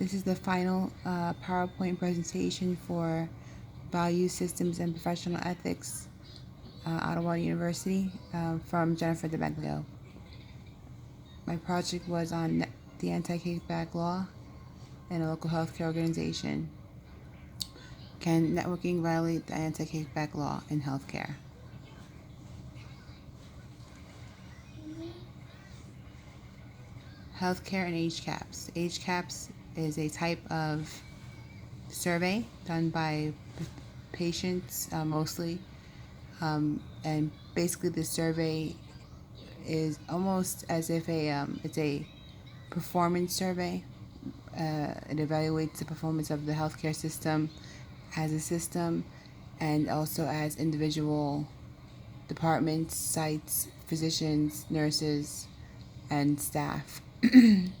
This is the final PowerPoint presentation for Value Systems and Professional Ethics, Ottawa University, from Jennifer DeMeglio. My project was on the anti-kickback law in a local healthcare organization. Can networking violate the anti-kickback law in healthcare? Healthcare and age caps. Age caps is a type of survey done by patients mostly, and basically the survey is almost as if it's a performance survey. It evaluates the performance of the healthcare system as a system and also as individual departments, sites, physicians, nurses, and staff. It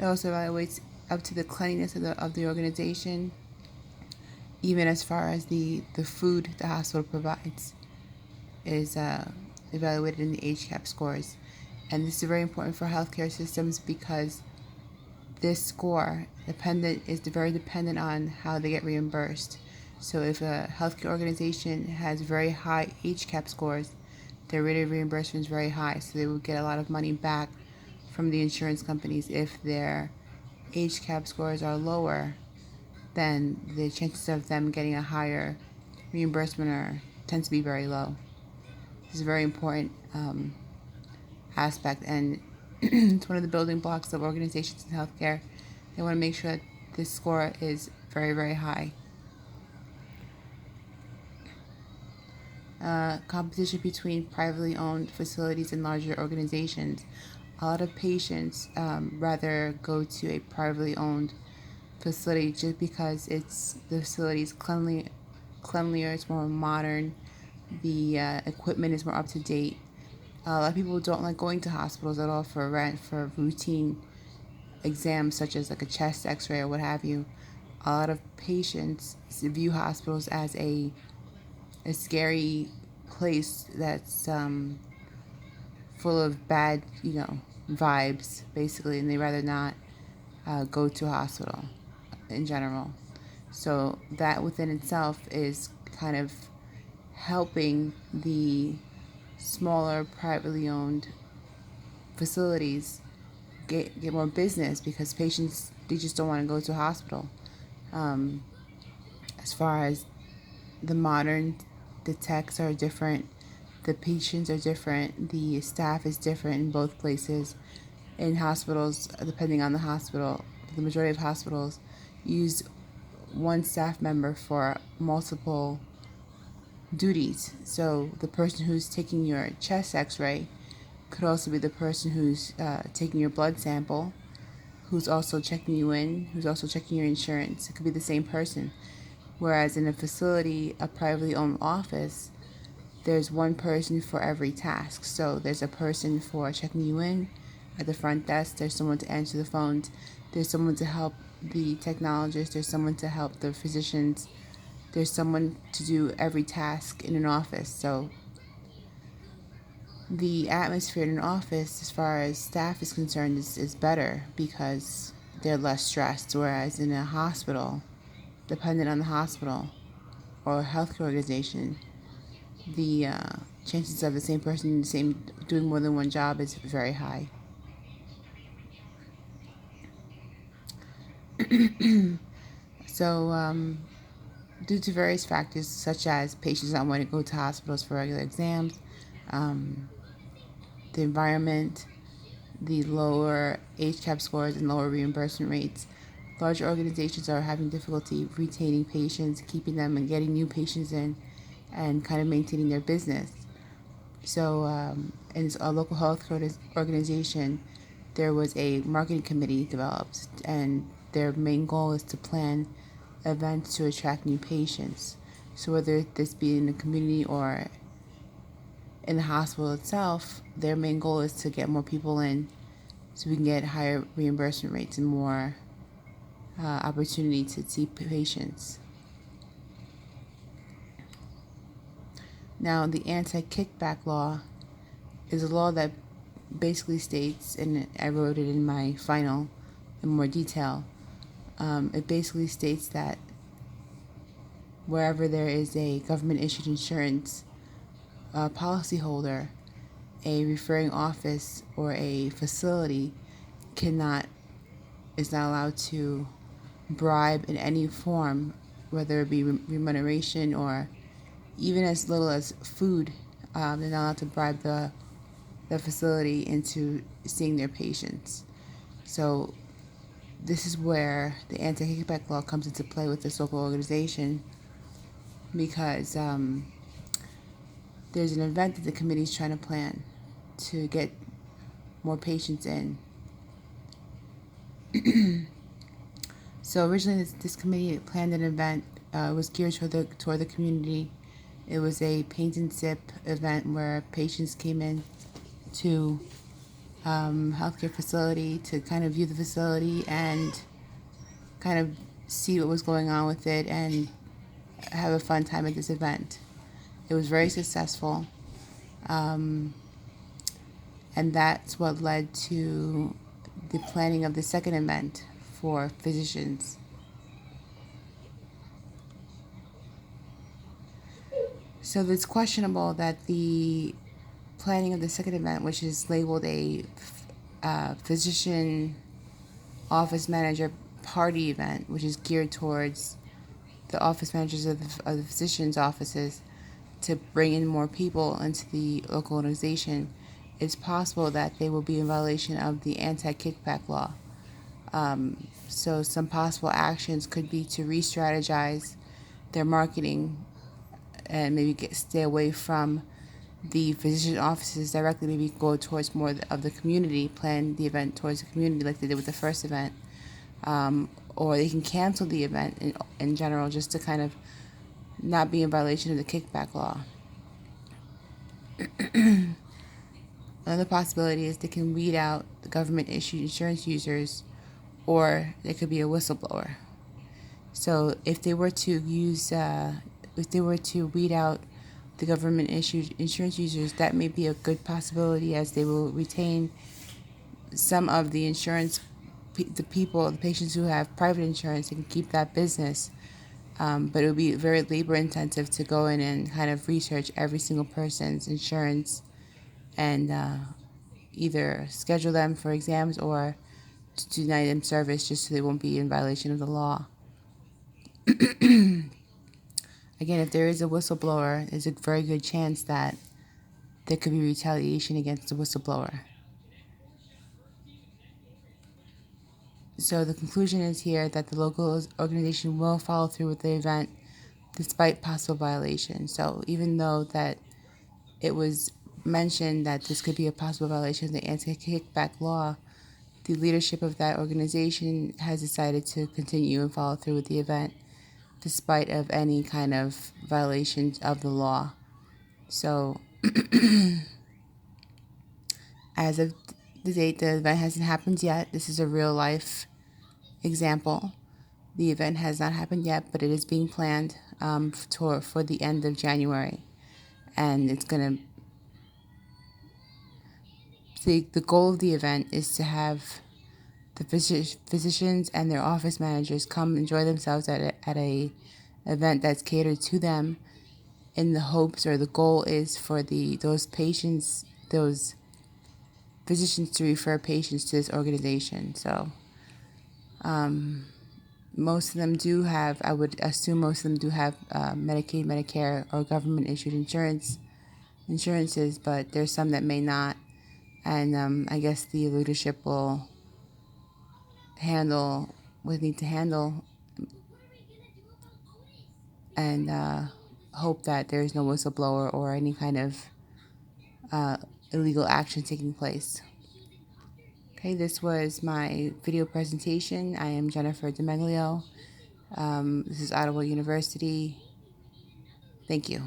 also evaluates up to the cleanliness of the organization, even as far as the food the hospital provides is evaluated in the HCAP scores. And this is very important for healthcare systems because this score is very dependent on how they get reimbursed. So if a healthcare organization has very high HCAP scores, their rate of reimbursement is very high, so they will get a lot of money back from the insurance companies. If their HCAP scores are lower, then the chances of them getting a higher reimbursement tend to be very low. This is a very important aspect, and it's one of the building blocks of organizations in healthcare. They want to make sure that this score is very, very high. Competition between privately owned facilities and larger organizations. A lot of patients rather go to a privately owned facility just because the facility is cleanlier, it's more modern, the equipment is more up to date. A lot of people don't like going to hospitals at all for routine exams such as like a chest x-ray or what have you. A lot of patients view hospitals as a scary place that's full of bad, vibes, basically, and they rather not go to a hospital in general. So that within itself is kind of helping the smaller privately owned facilities get more business because patients, they just don't want to go to a hospital. As far as the techs are different, the patients are different, the staff is different in both places. In hospitals, depending on the hospital, the majority of hospitals use one staff member for multiple duties. So the person who's taking your chest x-ray could also be the person who's taking your blood sample, who's also checking you in, who's also checking your insurance. It could be the same person. Whereas in a facility, a privately owned office, there's one person for every task. So there's a person for checking you in at the front desk, there's someone to answer the phones, there's someone to help the technologist, there's someone to help the physicians, there's someone to do every task in an office. So the atmosphere in an office, as far as staff is concerned, is better because they're less stressed. Whereas in a hospital, dependent on the hospital or healthcare organization, the chances of the same person doing more than one job is very high. So, due to various factors such as patients not wanting to go to hospitals for regular exams, the environment, the lower HCAP scores and lower reimbursement rates, larger organizations are having difficulty retaining patients, keeping them, and getting new patients in, and kind of maintaining their business. So, in a local health organization, there was a marketing committee developed, and their main goal is to plan events to attract new patients. So, whether this be in the community or in the hospital itself, their main goal is to get more people in so we can get higher reimbursement rates and more opportunity to see patients. Now, the anti-kickback law is a law that basically states, and I wrote it in my final in more detail, It basically states that wherever there is a government issued insurance policyholder, a referring office or a facility cannot is not allowed to bribe in any form, whether it be remuneration or even as little as food. They're not allowed to bribe the facility into seeing their patients. So this is where the anti-kickback law comes into play with this local organization, because there's an event that the committee is trying to plan to get more patients in. So originally this committee planned an event. It was geared toward the community. It was a paint and sip event where patients came in to healthcare facility to kind of view the facility and kind of see what was going on with it and have a fun time at this event. It was very successful, and that's what led to the planning of the second event for physicians. So it's questionable that the planning of the second event, which is labeled a physician office manager party event, which is geared towards the office managers of the physicians' offices to bring in more people into the local organization, it's possible that they will be in violation of the anti-kickback law. So some possible actions could be to re-strategize their marketing and maybe stay away from the physician offices directly, maybe go towards more of the community, plan the event towards the community like they did with the first event. Or they can cancel the event in general just to kind of not be in violation of the kickback law. Another possibility is they can weed out the government issued insurance users, or they could be a whistleblower. So if they were to weed out the government issued insurance users, that may be a good possibility, as they will retain some of the insurance, the patients who have private insurance. They can keep that business, but it would be very labor intensive to go in and kind of research every single person's insurance and either schedule them for exams or to deny them service just so they won't be in violation of the law. Again, if there is a whistleblower, there's a very good chance that there could be retaliation against the whistleblower. So the conclusion is here that the local organization will follow through with the event despite possible violation. So even though that it was mentioned that this could be a possible violation of the anti-kickback law, the leadership of that organization has decided to continue and follow through with the event despite of any kind of violations of the law. So as of the date, the event hasn't happened yet. This is a real life example. The event has not happened yet, but it is being planned for the end of January. And it's going to, the goal of the event is to have the physicians and their office managers come enjoy themselves at a event that's catered to them, in the hopes, or the goal is for those physicians to refer patients to this organization. So most of them do have, I would assume most of them do have Medicaid, Medicare, or government issued insurances, but there's some that may not. And I guess the leadership will need to handle and hope that there is no whistleblower or any kind of illegal action taking place. Okay, this was my video presentation. I am Jennifer DeMeglio. This is Ottawa University. Thank you.